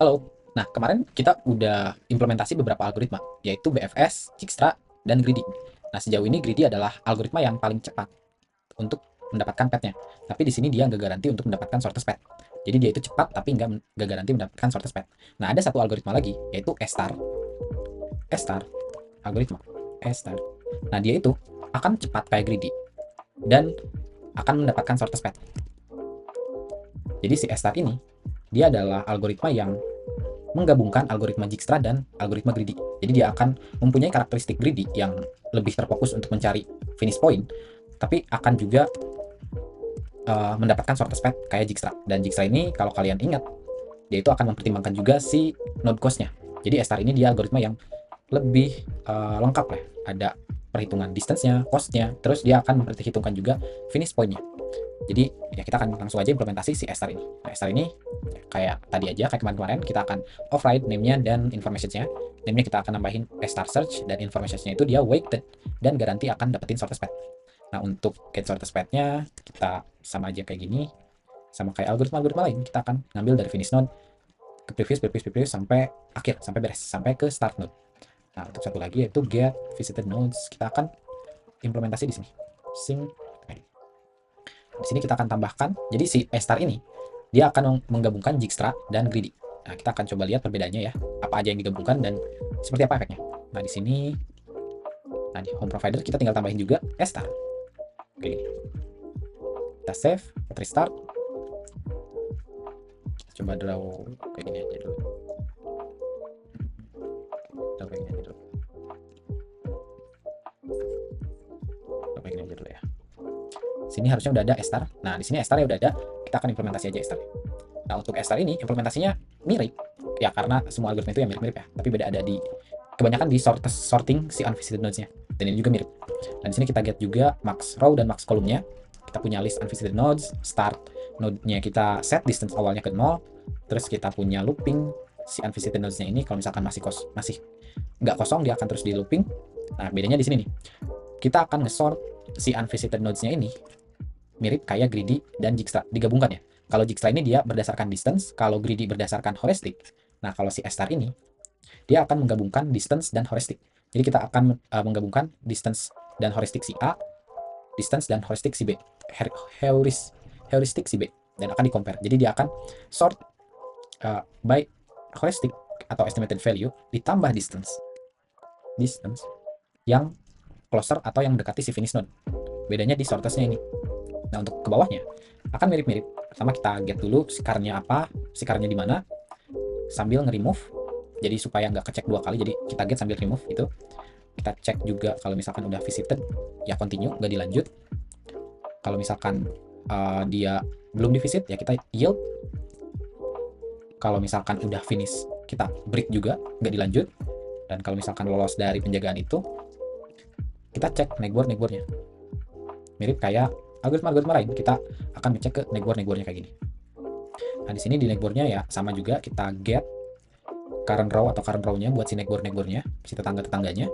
Halo. Nah, kemarin kita udah implementasi beberapa algoritma, yaitu BFS, Dijkstra, dan Greedy. Nah, sejauh ini Greedy adalah algoritma yang paling cepat untuk mendapatkan petnya. Tapi di sini dia nggak garanti untuk mendapatkan shortest pet. Jadi dia itu cepat, tapi nggak garanti mendapatkan shortest pet. Nah, ada satu algoritma lagi, yaitu E-star. E-star, algoritma E-star. Nah, dia itu akan cepat kayak Greedy, dan akan mendapatkan shortest pet. Jadi si E-star ini, dia adalah algoritma yang menggabungkan algoritma Dijkstra dan algoritma Greedy. Jadi dia akan mempunyai karakteristik Greedy yang lebih terfokus untuk mencari finish point, tapi akan juga mendapatkan shortest path kayak Dijkstra. Dan Dijkstra ini kalau kalian ingat, dia itu akan mempertimbangkan juga si node cost-nya. Jadi E-star ini dia algoritma yang lebih lengkap lah. Ada perhitungan distance-nya, cost-nya, terus dia akan memperhitungkan juga finish point-nya. Jadi ya kita akan langsung aja implementasi si E-star ini. Nah, E-star ini kayak tadi aja, kayak kemarin-kemarin, kita akan override name-nya dan information-nya. Name-nya kita akan nambahin E-star search, dan information-nya itu dia weighted dan garanti akan dapetin shortest path. Nah, untuk get shortest path-nya kita sama aja kayak gini, sama kayak algoritma-algoritma lain. Kita akan ngambil dari finish node ke previous sampai akhir, sampai beres, sampai ke start node. Nah, untuk satu lagi yaitu get visited nodes, kita akan implementasi di sini. Sync. Di sini kita akan tambahkan, jadi si E-star ini dia akan menggabungkan Dijkstra dan Greedy. Nah, kita akan coba lihat perbedaannya ya, apa aja yang digabungkan dan seperti apa efeknya. Nah, di sini, nah di home provider kita tinggal tambahin juga E-star. Oke, kita save, kita restart. Coba draw kayak gini aja dulu. Draw kayak gini aja dulu. Draw kayak gini aja dulu ya. Sini harusnya udah ada E-star. Nah, di sini E-star ya udah ada. Kita akan implementasi aja E-star. Nah, untuk E-star ini implementasinya mirip ya, karena semua algoritma itu ya mirip-mirip ya. Tapi beda ada di kebanyakan di sorting si unvisited nodes-nya. Dan ini juga mirip. Dan di sini kita get juga max row dan max column-nya. Kita punya list unvisited nodes, start node-nya kita set distance awalnya ke 0, terus kita punya looping si unvisited nodes-nya ini. Kalau misalkan masih nggak kosong, dia akan terus di looping. Nah, bedanya di sini nih. Kita akan nge-sort si unvisited nodes-nya ini mirip kayak Greedy dan Dijkstra digabungkan ya. Kalau Dijkstra ini dia berdasarkan distance, kalau Greedy berdasarkan heuristic. Nah, kalau si E-star ini dia akan menggabungkan distance dan heuristic. Jadi kita akan menggabungkan distance dan heuristic si A, distance dan heuristic si B, heuristic si B, dan akan di-compare. Jadi dia akan sort by heuristic atau estimated value ditambah distance yang closer atau yang mendekati si finish node. Bedanya di shortest-nya ini. Nah, untuk ke bawahnya akan mirip-mirip. Pertama kita get dulu sikarnya apa, sikarnya di mana, sambil nge-remove. Jadi supaya nggak kecek dua kali, jadi kita get sambil remove itu. Kita cek juga kalau misalkan udah visited, ya continue, nggak dilanjut. Kalau misalkan dia belum divisit, ya kita yield. Kalau misalkan udah finish, kita break juga, nggak dilanjut. Dan kalau misalkan lolos dari penjagaan itu, kita cek negbor-negbornya. Mirip kayak algoritma-algoritma lain, kita akan ngecek ke negbor-negbornya kayak gini. Nah, di sini di negbor-nya ya sama juga, kita get current row atau current row-nya buat si negbor-negbornya, si tetangga-tetangganya.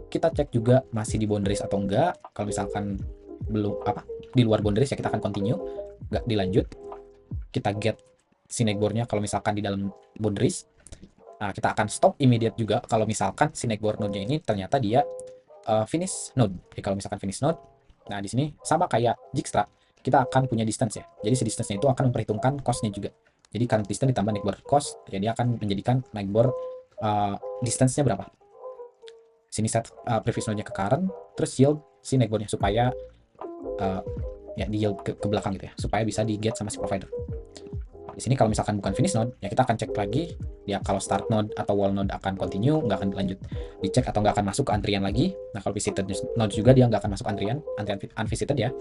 Kita cek juga masih di boundaries atau enggak. Kalau misalkan belum di luar boundaries, ya kita akan continue, enggak dilanjut. Kita get si negbor-nya kalau misalkan di dalam boundaries. Nah, kita akan stop immediate juga kalau misalkan si negbor node-nya ini ternyata dia finish node. Jadi kalau misalkan finish node, nah di sini sama kayak Dijkstra, kita akan punya distance ya. Jadi si distance-nya itu akan memperhitungkan cost-nya juga. Jadi current distance ditambah negbor cost, ya dia akan menjadikan negbor distance-nya berapa. Sini set previous node-nya ke current, terus yield si negbor-nya supaya ya di yield ke belakang gitu ya, supaya bisa di get sama si provider. Di sini kalau misalkan bukan finish node, ya kita akan cek lagi. Ya kalau start node atau wall node akan continue, nggak akan dilanjut. Dicek atau nggak akan masuk ke antrian lagi. Nah, kalau visited node juga dia nggak akan masuk antrian unvisited ya.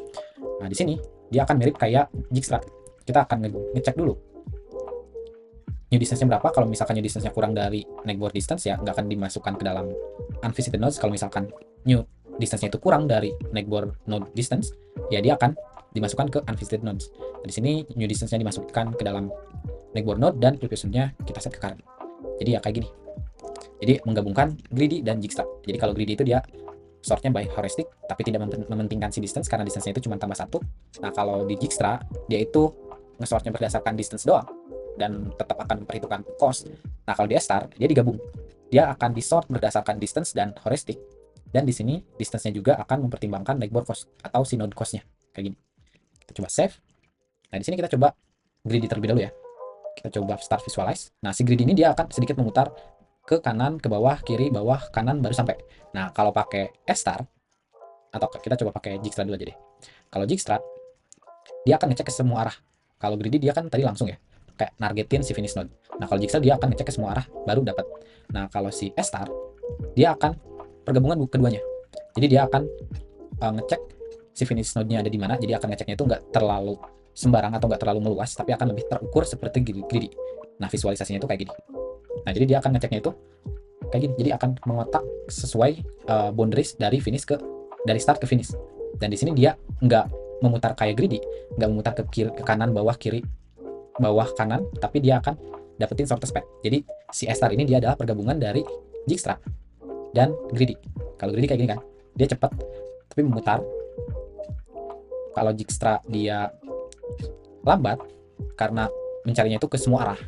Nah, di sini dia akan mirip kayak Dijkstra. Kita akan ngecek dulu new distance-nya berapa. Kalau misalkan new distance-nya kurang dari negbor distance, ya nggak akan dimasukkan ke dalam unvisited nodes. Kalau misalkan new distance-nya itu kurang dari negbor node distance, ya dia akan dimasukkan ke unvisited nodes. Di sini new distance-nya dimasukkan ke dalam negbor node dan previous node-nya kita set ke current. Jadi ya kayak gini. Jadi menggabungkan Greedy dan Dijkstra. Jadi kalau Greedy itu dia sortnya by heuristic, tapi tidak mementingkan si distance karena distance-nya itu cuma tambah 1. Nah, kalau di Dijkstra dia itu nge-sortnya berdasarkan distance doang. dan tetap akan memperhitungkan cost. Nah, kalau dia star, dia digabung. Dia akan disort berdasarkan distance dan heuristic. Dan di sini distance-nya juga akan mempertimbangkan legboard cost atau si node cost-nya. Kayak gini. Kita coba save. Nah, di sini kita coba greedy terlebih dahulu ya. Kita coba start visualize. Nah, si greedy ini dia akan sedikit memutar ke kanan, ke bawah, kiri, bawah, kanan, baru sampai. Nah, kalau pakai S-star, atau kita coba pakai Dijkstra dulu aja deh. Kalau Dijkstra, dia akan ngecek ke semua arah. Kalau greedy dia kan tadi langsung ya, kayak nargetin si finish node. Nah, kalau Dijkstra dia akan ngecek ke semua arah, baru dapat. Nah, kalau si S-star, dia akan pergabungan keduanya. Jadi dia akan ngecek si finish node-nya ada di mana. Jadi akan ngeceknya itu nggak terlalu sembarang atau nggak terlalu meluas, tapi akan lebih terukur seperti greedy. Nah, visualisasinya itu kayak gini. Nah, jadi dia akan ngeceknya itu kayak gini. Jadi akan mengotak sesuai boundaries dari start ke finish. Dan di sini dia nggak memutar kayak greedy, nggak memutar ke kiri, ke kanan, bawah, kiri, bawah, kanan, tapi dia akan dapetin shortest path. Jadi si S-star ini dia adalah pergabungan dari Dijkstra dan greedy. Kalau greedy kayak gini kan, dia cepat tapi memutar. Kalau Dijkstra dia lambat karena mencarinya itu ke semua arah,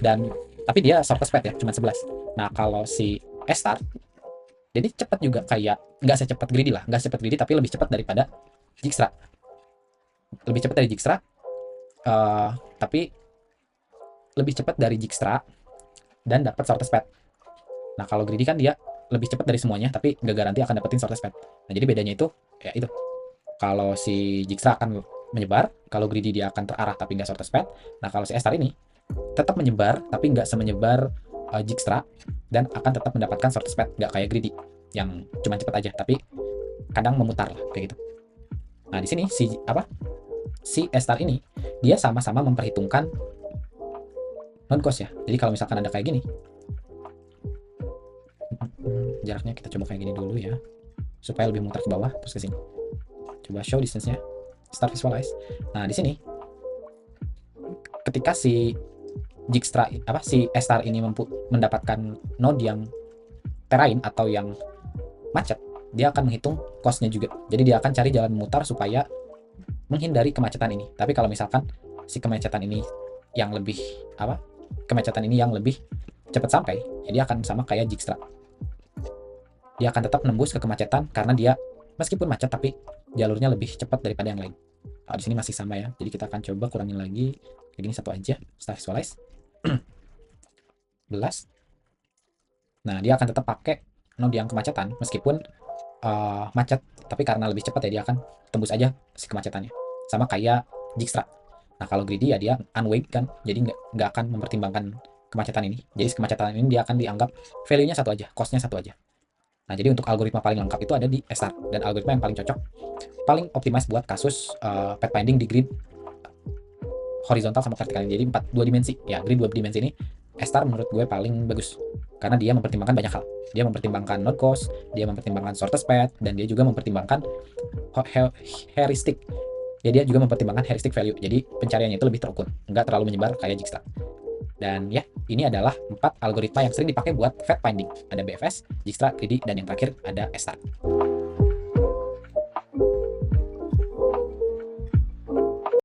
dan tapi dia shortest path ya, cuma 11. Nah, kalau si S-star jadi cepat juga, kayak nggak secepat greedy lah, nggak secepat greedy tapi lebih cepat daripada Dijkstra, lebih cepat dari Dijkstra, tapi lebih cepat dari Dijkstra dan dapat shortest path. Nah, kalau greedy kan dia lebih cepat dari semuanya tapi nggak garansi akan dapetin shortest path. Nah, jadi bedanya itu ya itu, kalau si Dijkstra akan menyebar, kalau greedy dia akan terarah tapi nggak shortest path. Nah, kalau si S-star ini tetap menyebar tapi nggak semenyebar Dijkstra dan akan tetap mendapatkan shortest path, nggak kayak greedy yang cuma cepat aja tapi kadang memutar lah kayak gitu. Nah, di sini si S-star ini dia sama-sama memperhitungkan non cost ya. Jadi kalau misalkan ada kayak gini, jaraknya kita coba kayak gini dulu ya, supaya lebih mutar ke bawah terus ke sini. Coba show distance-nya, start visualize. Nah, di sini ketika si Dijkstra si S-star ini mendapatkan node yang terrain atau yang macet, dia akan menghitung cost-nya juga. Jadi dia akan cari jalan memutar supaya menghindari kemacetan ini. Tapi kalau misalkan si kemacetan ini yang lebih cepat sampai, ya dia akan sama kayak Dijkstra. Dia akan tetap menembus ke kemacetan karena dia meskipun macet tapi jalurnya lebih cepat daripada yang lain. Di sini masih sama ya. Jadi kita akan coba kurangin lagi. Kayak gini satu aja. Start visualize. 11. Nah, dia akan tetap pakai node yang kemacetan meskipun macet, tapi karena lebih cepat ya dia akan tembus aja si kemacetannya. Sama kayak Dijkstra. Nah, kalau greedy ya dia unweight kan, jadi nggak akan mempertimbangkan kemacetan ini. Jadi kemacetan ini dia akan dianggap value-nya satu aja, cost-nya satu aja. Nah, jadi untuk algoritma paling lengkap itu ada di S-star, dan algoritma yang paling cocok, paling optimize buat kasus pathfinding di grid horizontal sama vertikal. Jadi 2 dimensi. Ya, grid 2 dimensi ini S-star menurut gue paling bagus karena dia mempertimbangkan banyak hal. Dia mempertimbangkan node cost, dia mempertimbangkan shortest path, dan dia juga mempertimbangkan heuristic. Dia juga mempertimbangkan heuristic value. Jadi pencariannya itu lebih terukur, nggak terlalu menyebar kayak Dijkstra. Dan ya, ini adalah 4 algoritma yang sering dipakai buat fact finding. Ada BFS, Dijkstra, greedy, dan yang terakhir ada S-star.